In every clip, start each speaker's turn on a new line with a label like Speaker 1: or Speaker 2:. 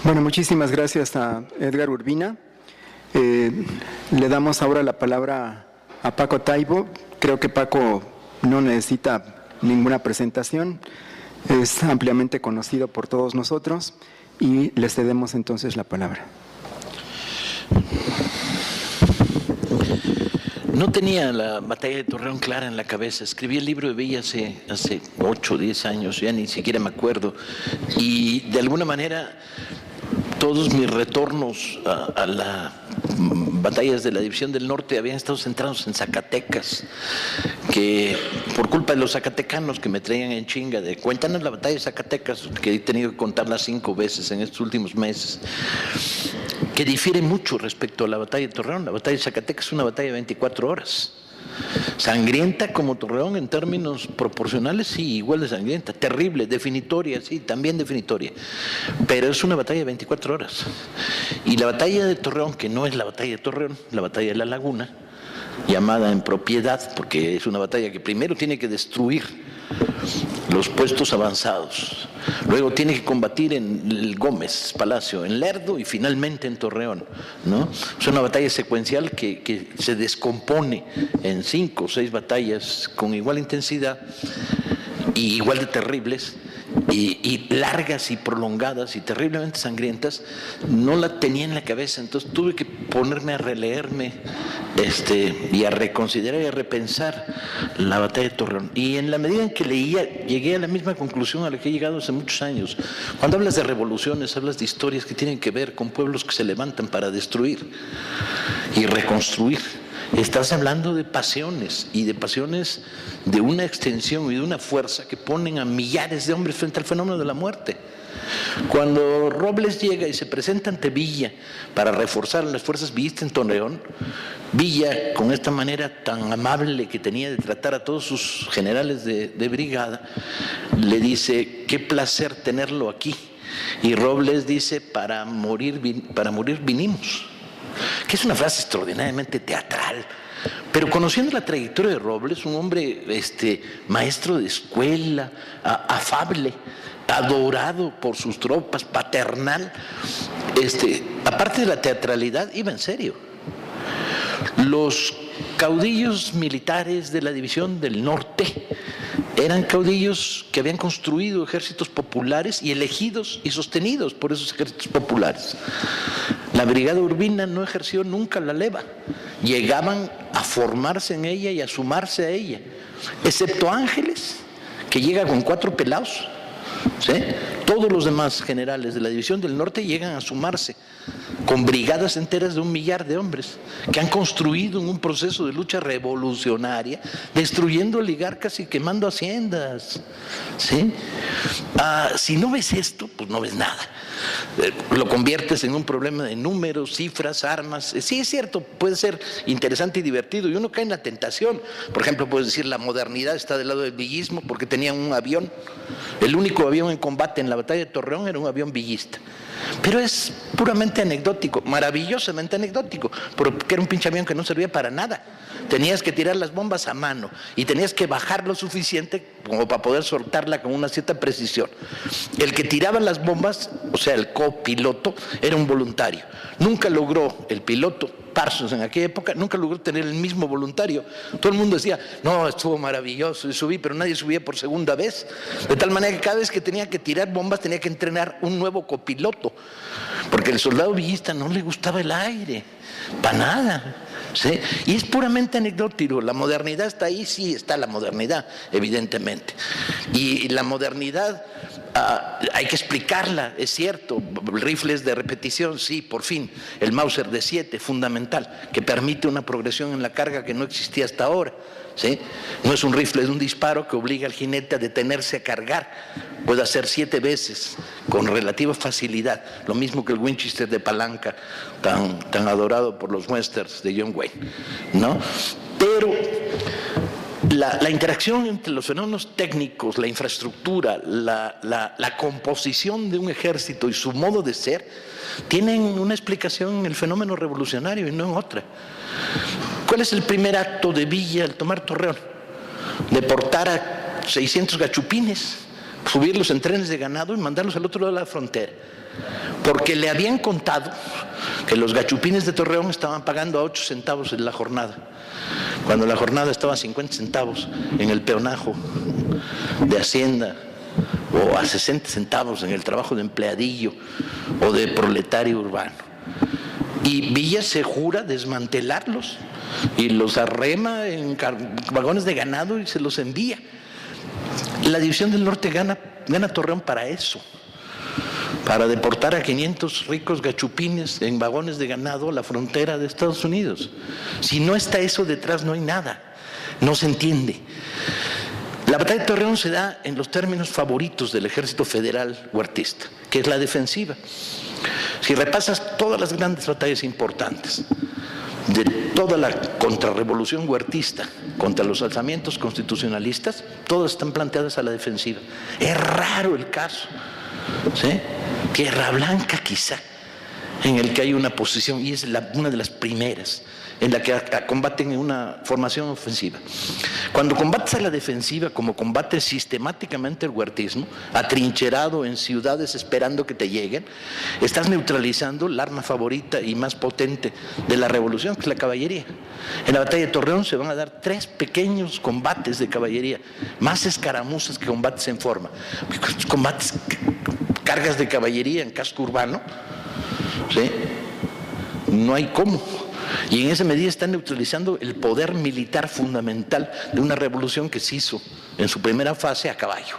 Speaker 1: Bueno, muchísimas gracias a Edgar Urbina. Le damos ahora la palabra a Paco Taibo. Creo que Paco no necesita ninguna presentación, es ampliamente conocido por todos nosotros y le cedemos entonces la palabra.
Speaker 2: No tenía la batalla de Torreón clara en la cabeza. Escribí el libro de Villa hace 8 o 10 años, ya ni siquiera me acuerdo. Y de alguna manera todos mis retornos a las batallas de la División del Norte habían estado centrados en Zacatecas, que por culpa de los zacatecanos que me traían en chinga de cuéntanos la batalla de Zacatecas, que he tenido que contarla 5 veces en estos últimos meses, que difiere mucho respecto a la batalla de Torreón. La batalla de Zacatecas es una batalla de 24 horas. Sangrienta como Torreón en términos proporcionales, sí, igual de sangrienta, terrible, definitoria, sí, también definitoria, pero es una batalla de 24 horas. Y la batalla de Torreón, que no es la batalla de Torreón, la batalla de La Laguna, llamada en propiedad, porque es una batalla que primero tiene que destruir los puestos avanzados, luego tiene que combatir en el Gómez Palacio, en Lerdo y finalmente en Torreón, ¿no? Es una batalla secuencial que se descompone en 5 o 6 batallas con igual intensidad y igual de terribles, y largas y prolongadas y terriblemente sangrientas. No la tenía en la cabeza, entonces tuve que ponerme a releerme y a reconsiderar y a repensar la batalla de Torreón. Y en la medida en que leía, llegué a la misma conclusión a la que he llegado hace muchos años. Cuando hablas de revoluciones, hablas de historias que tienen que ver con pueblos que se levantan para destruir y reconstruir. Estás hablando de pasiones, y de pasiones de una extensión y de una fuerza que ponen a millares de hombres frente al fenómeno de la muerte. Cuando Robles llega y se presenta ante Villa para reforzar las fuerzas villistas en Torreón, Villa, con esta manera tan amable que tenía de tratar a todos sus generales de brigada, le dice: qué placer tenerlo aquí. Y Robles dice: para morir vinimos. Que es una frase extraordinariamente teatral, pero conociendo la trayectoria de Robles, un hombre maestro de escuela, afable, adorado por sus tropas, paternal, aparte de la teatralidad, iba en serio. Los caudillos militares de la División del Norte eran caudillos que habían construido ejércitos populares y elegidos y sostenidos por esos ejércitos populares. La brigada Urbina no ejerció nunca la leva, llegaban a formarse en ella y a sumarse a ella, excepto Ángeles, que llega con 4 pelados, ¿sí? Todos los demás generales de la División del Norte llegan a sumarse con brigadas enteras de 1 millar de hombres que han construido en un proceso de lucha revolucionaria, destruyendo oligarcas y quemando haciendas, ¿sí? Si no ves esto, pues no ves nada. Lo conviertes en un problema de números, cifras, armas. Sí, es cierto, puede ser interesante y divertido, y uno cae en la tentación. Por ejemplo, puedes decir: la modernidad está del lado del villismo porque tenían un avión. El único avión en combate en la batalla de Torreón era un avión villista. Pero es puramente anecdótico, maravillosamente anecdótico, porque era un pinche avión que no servía para nada. Tenías que tirar las bombas a mano y tenías que bajar lo suficiente como para poder soltarla con una cierta precisión. El que tiraba las bombas, o sea, el copiloto, era un voluntario. Nunca logró el piloto, Parsons en aquella época, nunca logró tener el mismo voluntario. Todo el mundo decía: no, estuvo maravilloso y subí, pero nadie subía por segunda vez. De tal manera que cada vez que tenía que tirar bombas tenía que entrenar un nuevo copiloto, porque el soldado villista no le gustaba el aire, para nada. ¿Sí? Y es puramente anecdótico. La modernidad está ahí, sí está la modernidad, evidentemente. Y la modernidad hay que explicarla, es cierto. Rifles de repetición, sí, por fin. El Mauser de 7, fundamental, que permite una progresión en la carga que no existía hasta ahora. ¿Sí? No es un rifle, es un disparo que obliga al jinete a detenerse a cargar. Puede hacer 7 veces con relativa facilidad, lo mismo que el Winchester de palanca, tan adorado por los westerns de John Wayne, ¿no? Pero la interacción entre los fenómenos técnicos, la infraestructura, la composición de un ejército y su modo de ser tienen una explicación en el fenómeno revolucionario y no en otra. ¿Cuál es el primer acto de Villa al tomar Torreón? Deportar a 600 gachupines subirlos en trenes de ganado y mandarlos al otro lado de la frontera, porque le habían contado que los gachupines de Torreón estaban pagando a 8 centavos en la jornada, cuando la jornada estaba a 50 centavos en el peonajo de Hacienda, o a 60 centavos en el trabajo de empleadillo o de proletario urbano. Y Villa se jura desmantelarlos y los arrema en vagones de ganado y se los envía. La División del Norte gana Torreón para eso, para deportar a 500 ricos gachupines en vagones de ganado a la frontera de Estados Unidos. Si no está eso detrás, no hay nada, no se entiende. La batalla de Torreón se da en los términos favoritos del ejército federal huertista, que es la defensiva. Si repasas todas las grandes batallas importantes de toda la contrarrevolución huertista contra los alzamientos constitucionalistas, todas están planteadas a la defensiva. Es raro el caso, ¿sí? Tierra Blanca quizá, en el que hay una posición, y es una de las primeras, en la que combaten en una formación ofensiva. Cuando combates a la defensiva, como combate sistemáticamente el huertismo, atrincherado en ciudades esperando que te lleguen, estás neutralizando el arma favorita y más potente de la revolución, que es la caballería. En la batalla de Torreón se van a dar 3 pequeños combates de caballería, más escaramuzas que combates en forma. Combates, cargas de caballería en casco urbano, ¿sí? No hay cómo. Y en esa medida están neutralizando el poder militar fundamental de una revolución que se hizo en su primera fase a caballo,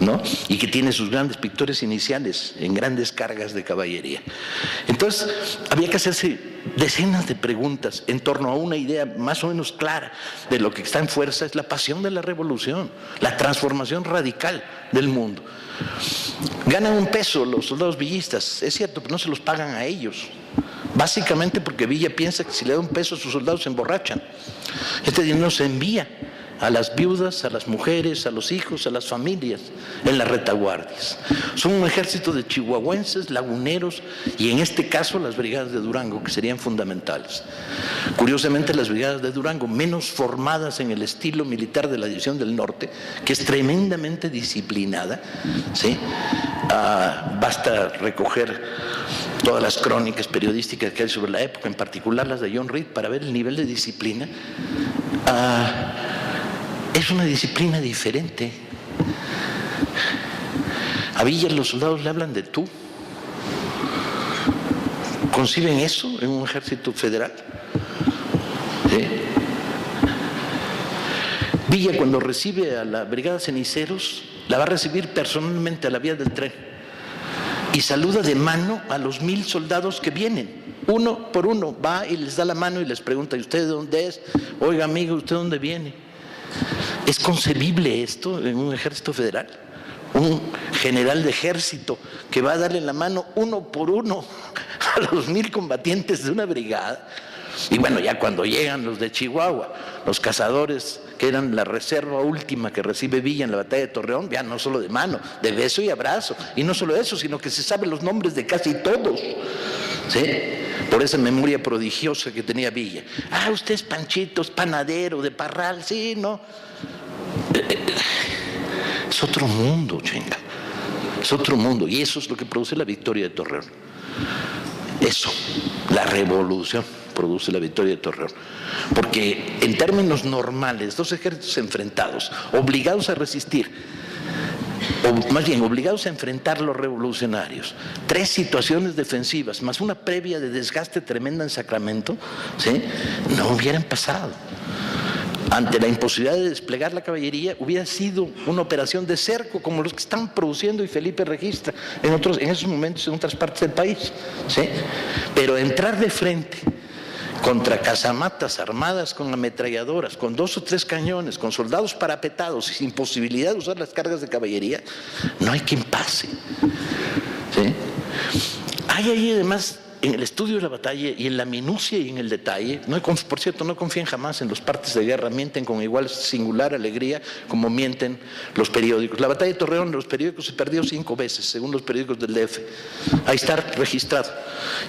Speaker 2: ¿no? Y que tiene sus grandes victorias iniciales en grandes cargas de caballería. Entonces, había que hacerse decenas de preguntas en torno a una idea más o menos clara de lo que está en fuerza: es la pasión de la revolución, la transformación radical del mundo. Ganan un peso los soldados villistas, es cierto, pero no se los pagan a ellos. Básicamente porque Villa piensa que si le da un peso a sus soldados se emborrachan. Este dinero se envía a las viudas, a las mujeres, a los hijos, a las familias en las retaguardias. Son un ejército de chihuahuenses, laguneros y en este caso las brigadas de Durango, que serían fundamentales. Curiosamente, las brigadas de Durango, menos formadas en el estilo militar de la División del Norte, que es tremendamente disciplinada, ¿sí? Basta recoger todas las crónicas periodísticas que hay sobre la época, en particular las de John Reed, para ver el nivel de disciplina. Es una disciplina diferente. A Villa los soldados le hablan de tú. ¿Conciben eso en un ejército federal? ¿Sí? Villa, cuando recibe a la brigada Ceniceros, la va a recibir personalmente a la vía del tren y saluda de mano a los 1000 soldados que vienen. Uno por uno va y les da la mano y les pregunta: ¿y usted de dónde es? Oiga, amigo, ¿usted de dónde viene? ¿Es concebible esto en un ejército federal? Un general de ejército que va a darle la mano uno por uno a los 1000 combatientes de una brigada. Y bueno, ya cuando llegan los de Chihuahua, los cazadores, que eran la reserva última que recibe Villa en la batalla de Torreón, ya no solo de mano, de beso y abrazo. Y no solo eso, sino que se saben los nombres de casi todos, ¿sí? Por esa memoria prodigiosa que tenía Villa. Ah, usted es Panchito, es panadero de Parral, sí, ¿no? Es otro mundo, chinga. Es otro mundo. Y eso es lo que produce la victoria de Torreón. Eso, la revolución, produce la victoria de Torreón. Porque en términos normales, 2 ejércitos enfrentados, obligados a resistir, o más bien obligados a enfrentar a los revolucionarios, 3 situaciones defensivas, más una previa de desgaste tremenda en Sacramento, ¿sí? No hubieran pasado. Ante la imposibilidad de desplegar la caballería, hubiera sido una operación de cerco como los que están produciendo y Felipe registra en esos momentos en otras partes del país, ¿sí? Pero entrar de frente contra casamatas armadas con ametralladoras, con 2 o 3 cañones, con soldados parapetados y sin posibilidad de usar las cargas de caballería, no hay quien pase, ¿sí? Hay ahí además en el estudio de la batalla y en la minucia y en el detalle, por cierto, no confíen jamás en los partes de guerra, mienten con igual singular alegría como mienten los periódicos. La batalla de Torreón, los periódicos se perdió 5 veces, según los periódicos del DF. Ahí está registrado.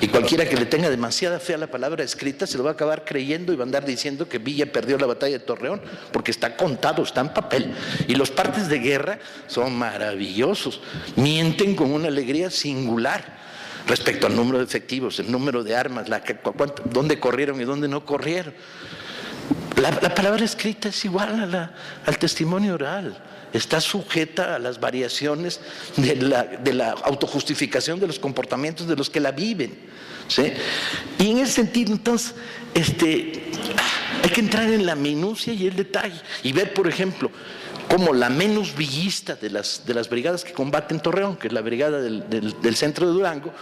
Speaker 2: Y cualquiera que le tenga demasiada fe a la palabra escrita se lo va a acabar creyendo y va a andar diciendo que Villa perdió la batalla de Torreón, porque está contado, está en papel. Y los partes de guerra son maravillosos, mienten con una alegría singular respecto al número de efectivos, el número de armas, dónde corrieron y dónde no corrieron. La palabra escrita es igual al testimonio oral, está sujeta a las variaciones de la autojustificación de los comportamientos de los que la viven, ¿sí? Y en ese sentido, entonces, hay que entrar en la minucia y el detalle y ver, por ejemplo, como la menos villista de las brigadas que combaten Torreón, que es la brigada del centro de Durango,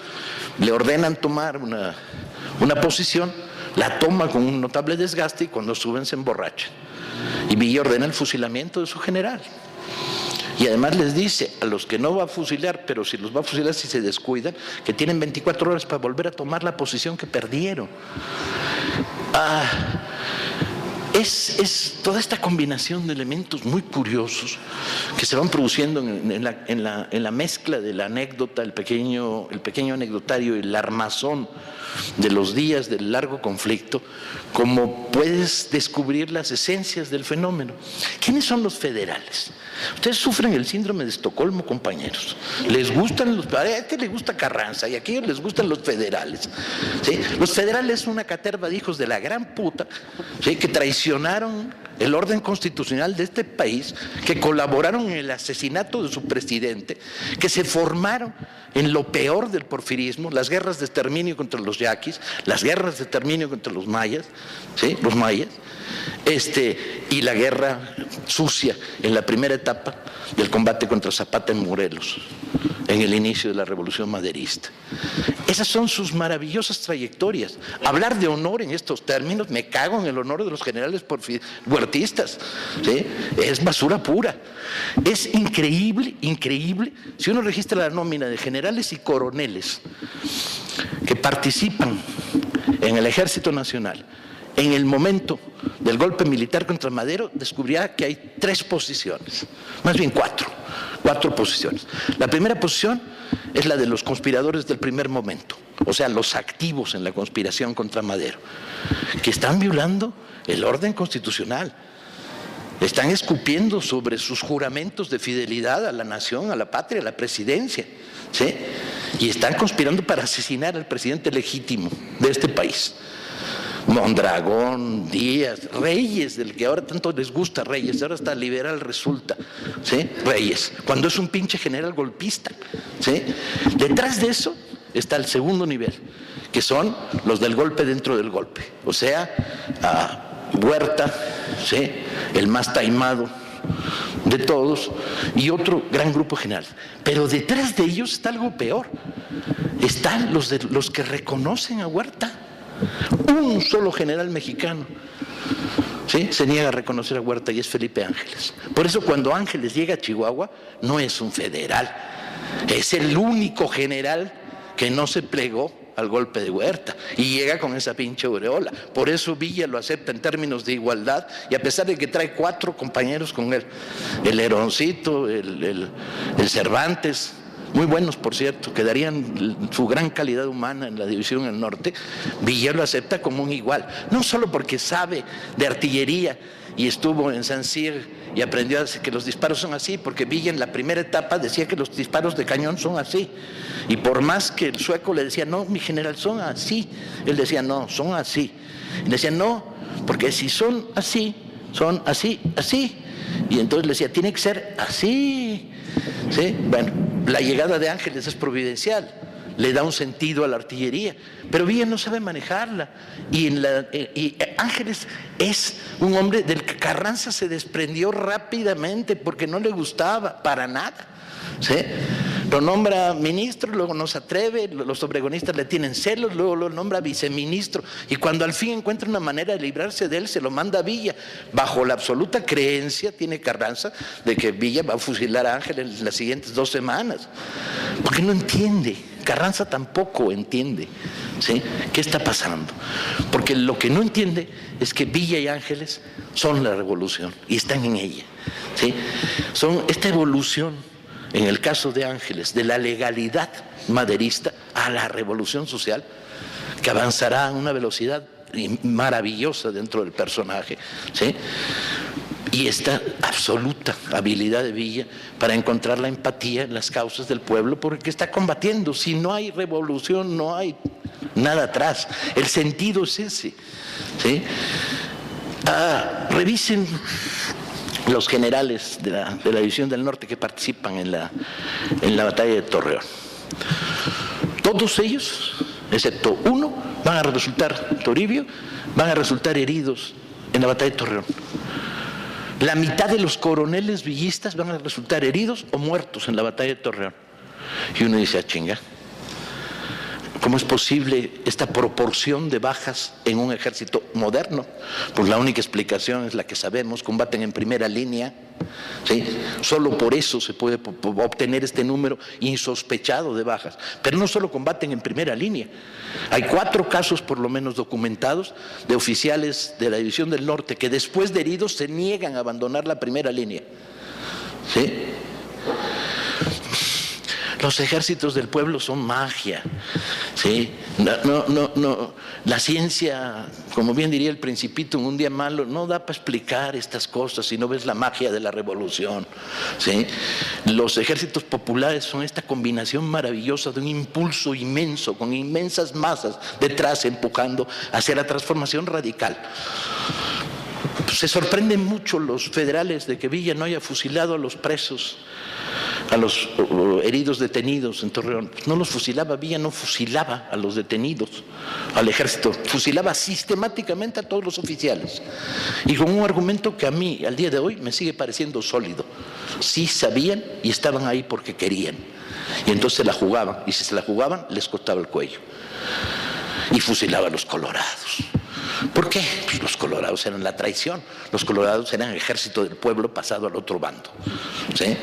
Speaker 2: le ordenan tomar una posición, la toma con un notable desgaste y cuando suben se emborrachan. Y Villa ordena el fusilamiento de su general. Y además les dice a los que no va a fusilar, pero si los va a fusilar si se descuidan, que tienen 24 horas para volver a tomar la posición que perdieron. Es toda esta combinación de elementos muy curiosos que se van produciendo en la mezcla de la anécdota, el pequeño anecdotario y el armazón de los días del largo conflicto, como puedes descubrir las esencias del fenómeno. ¿Quiénes son los federales? Ustedes sufren el síndrome de Estocolmo, compañeros. Les gustan a este le gusta Carranza y a aquellos les gustan los federales, ¿sí? Los federales son una caterva de hijos de la gran puta, ¿sí? Que traicionaron el orden constitucional de este país, que colaboraron en el asesinato de su presidente, que se formaron en lo peor del porfirismo, las guerras de exterminio contra los yaquis, las guerras de exterminio contra los mayas, ¿sí? Los mayas, y la guerra sucia en la primera etapa del combate contra Zapata en Morelos, en el inicio de la Revolución Maderista. Esas son sus maravillosas trayectorias. Hablar de honor en estos términos, me cago en el honor de los generales huertistas, ¿sí? Es basura pura. Es increíble, increíble, si uno registra la nómina de generales y coroneles que participan en el Ejército Nacional en el momento del golpe militar contra Madero, descubrirá que hay 3 posiciones, más bien 4 posiciones. La primera posición es la de los conspiradores del primer momento, o sea, los activos en la conspiración contra Madero, que están violando el orden constitucional, están escupiendo sobre sus juramentos de fidelidad a la nación, a la patria, a la presidencia, ¿sí? Y están conspirando para asesinar al presidente legítimo de este país. Mondragón, Díaz, Reyes, del que ahora tanto les gusta Reyes, ahora hasta liberal resulta, ¿sí? Reyes, cuando es un pinche general golpista, ¿sí? Detrás de eso está el segundo nivel, que son los del golpe dentro del golpe, o sea, Huerta, ¿sí? El más taimado de todos, y otro gran grupo general. Pero detrás de ellos está algo peor, están los que reconocen a Huerta. Un solo general mexicano, ¿sí? Se niega a reconocer a Huerta y es Felipe Ángeles. Por eso cuando Ángeles llega a Chihuahua no es un federal, es el único general que no se plegó al golpe de Huerta y llega con esa pinche aureola. Por eso Villa lo acepta en términos de igualdad y a pesar de que trae 4 compañeros con él, el Heroncito, el Cervantes, muy buenos por cierto, que darían su gran calidad humana en la división del norte, Villa lo acepta como un igual, no solo porque sabe de artillería y estuvo en San Cyr y aprendió a decir que los disparos son así, porque Villa en la primera etapa decía que los disparos de cañón son así, y por más que el sueco le decía, no, mi general, son así, él decía, no, son así, y le decía, no, porque si son así, así, y entonces le decía, tiene que ser así, ¿sí? Bueno, la llegada de Ángeles es providencial, le da un sentido a la artillería, pero Villa no sabe manejarla, y Ángeles es un hombre del que Carranza se desprendió rápidamente porque no le gustaba para nada, ¿sí? Lo nombra ministro, luego no se atreve, los obregonistas le tienen celos, luego lo nombra viceministro, y cuando al fin encuentra una manera de librarse de él, se lo manda a Villa, bajo la absoluta creencia, tiene Carranza, de que Villa va a fusilar a Ángeles en las siguientes 2 semanas, porque no entiende, Carranza tampoco entiende, ¿Sí? ¿Qué está pasando? Porque lo que no entiende es que Villa y Ángeles son la revolución y están en ella. ¿Sí? Son esta evolución, en el caso de Ángeles, de la legalidad maderista a la revolución social, que avanzará a una velocidad maravillosa dentro del personaje. ¿Sí? Y esta absoluta habilidad de Villa para encontrar la empatía en las causas del pueblo, porque está combatiendo. Si no hay revolución, no hay nada atrás. El sentido es ese. ¿Sí? Revisen los generales de la División del Norte que participan en la batalla de Torreón. Todos ellos, excepto uno, van a resultar, Toribio, van a resultar heridos en la batalla de Torreón. La mitad de los coroneles villistas van a resultar heridos o muertos en la batalla de Torreón. Y uno dice, chinga, ¿cómo es posible esta proporción de bajas en un ejército moderno? Pues la única explicación es la que sabemos: combaten en primera línea. ¿Sí? Solo por eso se puede obtener este número insospechado de bajas. Pero no solo combaten en primera línea. Hay 4 casos por lo menos documentados de oficiales de la División del Norte que después de heridos se niegan a abandonar la primera línea. ¿Sí? Los ejércitos del pueblo son magia. ¿Sí? No. La ciencia, como bien diría el Principito en Un día malo, no da para explicar estas cosas si no ves la magia de la revolución. ¿Sí? Los ejércitos populares son esta combinación maravillosa de un impulso inmenso, con inmensas masas detrás empujando hacia la transformación radical. Se sorprenden mucho los federales de que Villa no haya fusilado a los presos, a los heridos detenidos en Torreón. No los fusilaba, Villa no fusilaba a los detenidos, al ejército, fusilaba sistemáticamente a todos los oficiales. Y con un argumento que a mí, al día de hoy, me sigue pareciendo sólido. Sí sabían y estaban ahí porque querían. Y entonces se la jugaban, y si se la jugaban, les cortaba el cuello. Y fusilaba a los colorados. ¿Por qué? Pues los colorados eran la traición. Los colorados eran el ejército del pueblo pasado al otro bando. ¿Sí?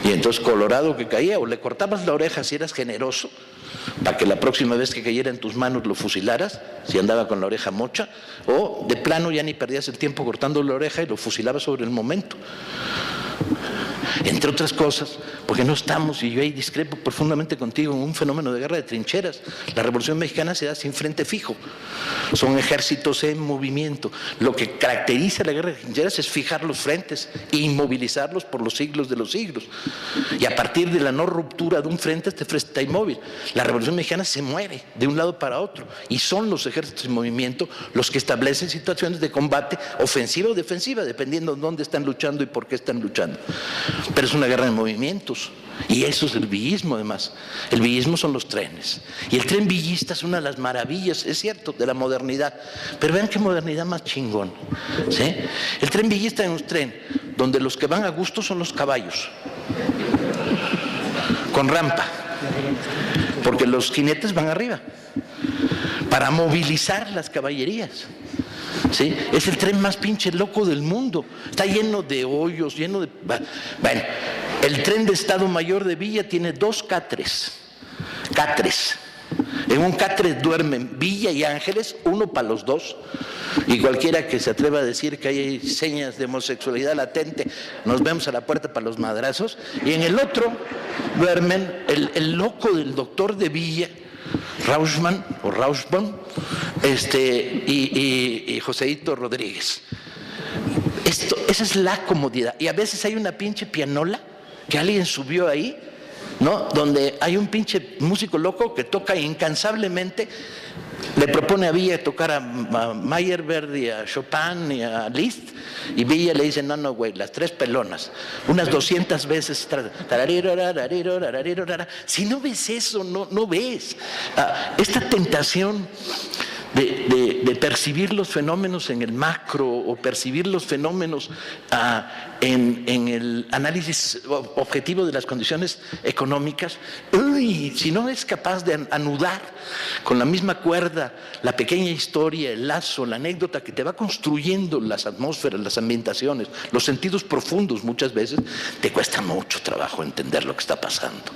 Speaker 2: Y entonces colorado que caía, o le cortabas la oreja si eras generoso, para que la próxima vez que cayera en tus manos lo fusilaras, si andaba con la oreja mocha, o de plano ya ni perdías el tiempo cortando la oreja y lo fusilabas sobre el momento. Entre otras cosas, porque no estamos, y yo ahí discrepo profundamente contigo, en un fenómeno de guerra de trincheras. La Revolución Mexicana se da sin frente fijo, son ejércitos en movimiento. Lo que caracteriza la guerra de trincheras es fijar los frentes e inmovilizarlos por los siglos de los siglos, y a partir de la no ruptura de un frente, este frente está inmóvil. La Revolución Mexicana se mueve de un lado para otro, y son los ejércitos en movimiento los que establecen situaciones de combate ofensiva o defensiva, dependiendo de dónde están luchando y por qué están luchando. Pero es una guerra de movimientos, y eso es el villismo. Además, el villismo son los trenes, y el tren villista es una de las maravillas, es cierto, de la modernidad. Pero vean qué modernidad más chingón. ¿Sí? El tren villista es un tren donde los que van a gusto son los caballos, con rampa, porque los jinetes van arriba para movilizar las caballerías. ¿Sí? Es el tren más pinche loco del mundo. Está lleno de hoyos, lleno de... Bueno, el tren de Estado Mayor de Villa tiene 2 catres. En un catre duermen Villa y Ángeles, uno para los dos. Y cualquiera que se atreva a decir que hay señas de homosexualidad latente, nos vemos a la puerta para los madrazos. Y en el otro duermen el loco del doctor de Villa, Rauschmann o Rauschmann, y Joseito Rodríguez. Esa es la comodidad. Y a veces hay una pinche pianola que alguien subió ahí, ¿no? Donde hay un pinche músico loco que toca incansablemente. Le propone a Villa tocar a Meyerbeer y a Chopin y a Liszt, y Villa le dice, no, güey, las 3 pelonas, unas 200 veces. Si no ves eso, no ves. Esta tentación de percibir los fenómenos en el macro, o percibir los fenómenos en el análisis objetivo de las condiciones económicas, si no es capaz de anudar con la misma cuerda la pequeña historia, el lazo, la anécdota que te va construyendo las atmósferas, las ambientaciones, los sentidos profundos muchas veces, te cuesta mucho trabajo entender lo que está pasando.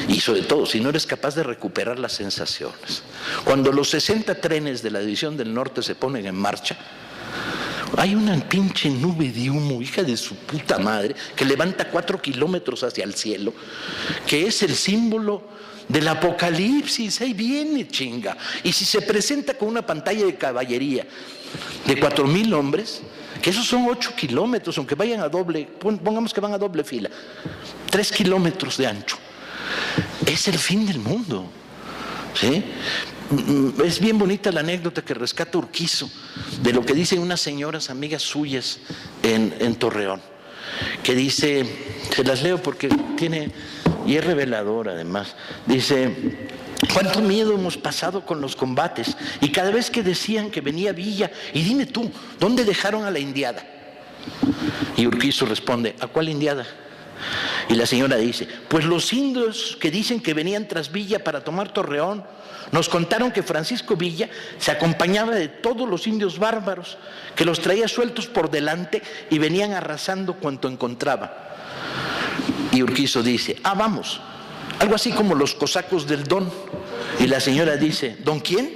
Speaker 2: Y sobre todo, si no eres capaz de recuperar las sensaciones. Cuando los 60 trenes de la División del Norte se ponen en marcha, hay una pinche nube de humo, hija de su puta madre, que levanta 4 kilómetros hacia el cielo, que es el símbolo del apocalipsis. Ahí viene, chinga. Y si se presenta con una pantalla de caballería de 4,000 hombres, que esos son 8 kilómetros, aunque vayan a doble, pongamos que van a doble fila, 3 kilómetros de ancho. Es el fin del mundo, ¿sí? Es bien bonita la anécdota que rescata Urquizo de lo que dicen unas señoras amigas suyas en Torreón, que dice, se las leo porque tiene, y es revelador además, dice: cuánto miedo hemos pasado con los combates, y cada vez que decían que venía Villa, y dime tú, ¿dónde dejaron a la indiada? Y Urquizo responde: ¿a cuál indiada? Y la señora dice: pues los indios que dicen que venían tras Villa para tomar Torreón, nos contaron que Francisco Villa se acompañaba de todos los indios bárbaros, que los traía sueltos por delante y venían arrasando cuanto encontraba. Y Urquizo dice: ah, vamos, algo así como los cosacos del Don. Y la señora dice: ¿Don quién?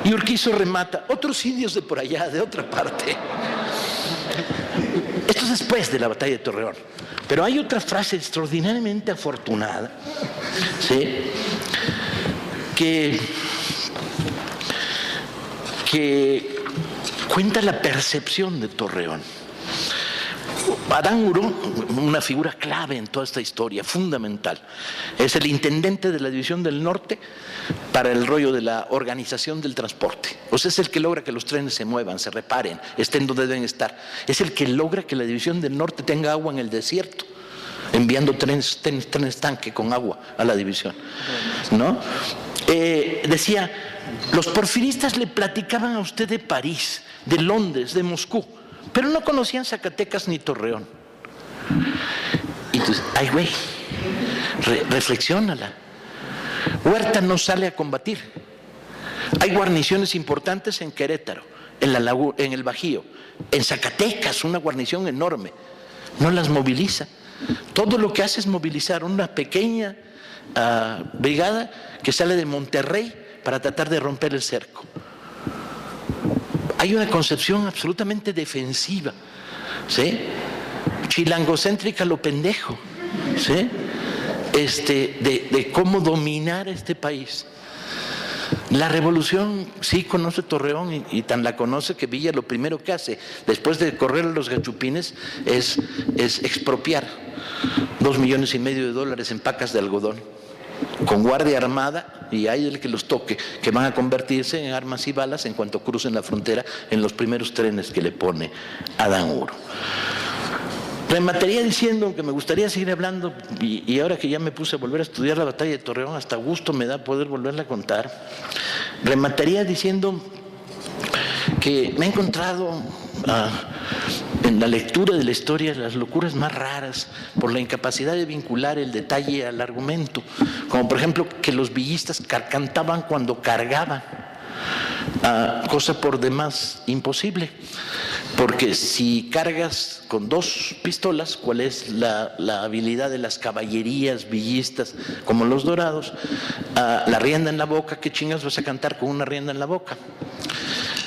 Speaker 2: Y Urquizo remata: otros indios de por allá, de otra parte. Esto es después de la batalla de Torreón. Pero hay otra frase extraordinariamente afortunada, ¿sí?, que cuenta la percepción de Torreón. Adán Uro, una figura clave en toda esta historia, fundamental, es el intendente de la División del Norte para el rollo de la organización del transporte. O sea, es el que logra que los trenes se muevan, se reparen, estén donde deben estar. Es el que logra que la División del Norte tenga agua en el desierto, enviando trenes tanque con agua a la división, ¿no? Decía: los porfiristas le platicaban a usted de París, de Londres, de Moscú, pero no conocían Zacatecas ni Torreón. Y entonces, ay güey, reflexiónala. Huerta no sale a combatir. Hay guarniciones importantes en Querétaro, en el Bajío, en Zacatecas, una guarnición enorme. No las moviliza. Todo lo que hace es movilizar una pequeña brigada que sale de Monterrey para tratar de romper el cerco. Hay una concepción absolutamente defensiva, ¿sí?, chilangocéntrica lo pendejo, ¿sí?, de cómo dominar este país. La revolución sí conoce Torreón y tan la conoce que Villa lo primero que hace después de correr a los gachupines es expropiar $2,5 millones en pacas de algodón, con guardia armada, y hay el que los toque, que van a convertirse en armas y balas en cuanto crucen la frontera en los primeros trenes que le pone Adán Uro. Remataría diciendo que me gustaría seguir hablando, y ahora que ya me puse a volver a estudiar la batalla de Torreón, hasta gusto me da poder volverla a contar. Remataría diciendo que me he encontrado en la lectura de la historia las locuras más raras por la incapacidad de vincular el detalle al argumento, como por ejemplo que los villistas cantaban cuando cargaban, cosa por demás imposible, porque si cargas con 2 pistolas, ¿cuál es la habilidad de las caballerías villistas como los Dorados? La rienda en la boca, ¿qué chingas vas a cantar con una rienda en la boca?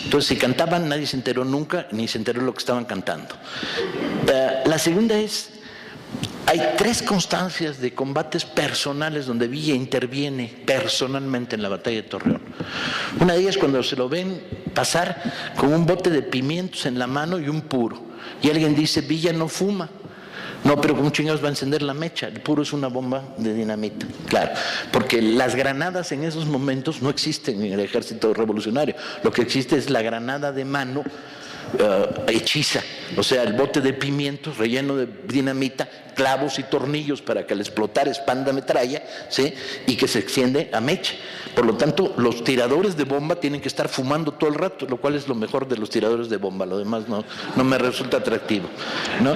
Speaker 2: Entonces, si cantaban, nadie se enteró nunca, ni se enteró lo que estaban cantando. La segunda es: hay 3 constancias de combates personales donde Villa interviene personalmente en la batalla de Torreón. Una de ellas cuando se lo ven pasar con un bote de pimientos en la mano y un puro. Y alguien dice: Villa no fuma. No, pero ¿cómo chingados va a encender la mecha? El puro es una bomba de dinamita. Claro, porque las granadas en esos momentos no existen en el ejército revolucionario. Lo que existe es la granada de mano hechiza, o sea, el bote de pimientos relleno de dinamita, clavos y tornillos para que al explotar expanda metralla, ¿sí? Y que se extiende a mecha. Por lo tanto, los tiradores de bomba tienen que estar fumando todo el rato, lo cual es lo mejor de los tiradores de bomba, lo demás no me resulta atractivo, ¿no?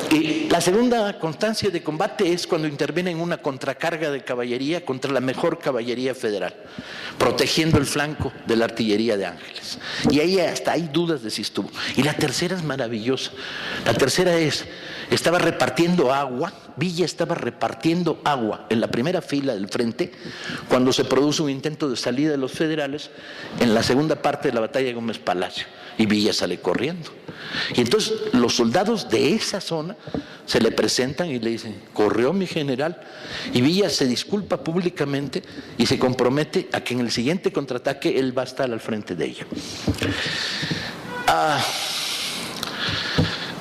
Speaker 2: Y la segunda constancia de combate es cuando interviene en una contracarga de caballería contra la mejor caballería federal, protegiendo el flanco de la artillería de Ángeles. Y ahí hasta hay dudas de si estuvo. Y la tercera es maravillosa. La tercera estaba repartiendo agua, Villa estaba repartiendo agua en la primera fila del frente cuando se produce un intento de salida de los federales en la segunda parte de la batalla de Gómez Palacio. Y Villa sale corriendo. Y entonces los soldados de esa zona se le presentan y le dicen: corrió mi general. Y Villa se disculpa públicamente y se compromete a que en el siguiente contraataque él va a estar al frente de ello.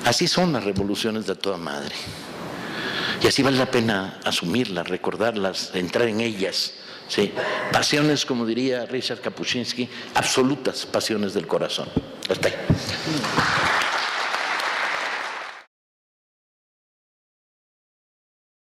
Speaker 2: Así son las revoluciones de toda madre. Y así vale la pena asumirlas, recordarlas, entrar en ellas. Sí, pasiones, como diría Richard Kapuscinski, absolutas pasiones del corazón. Hasta ahí.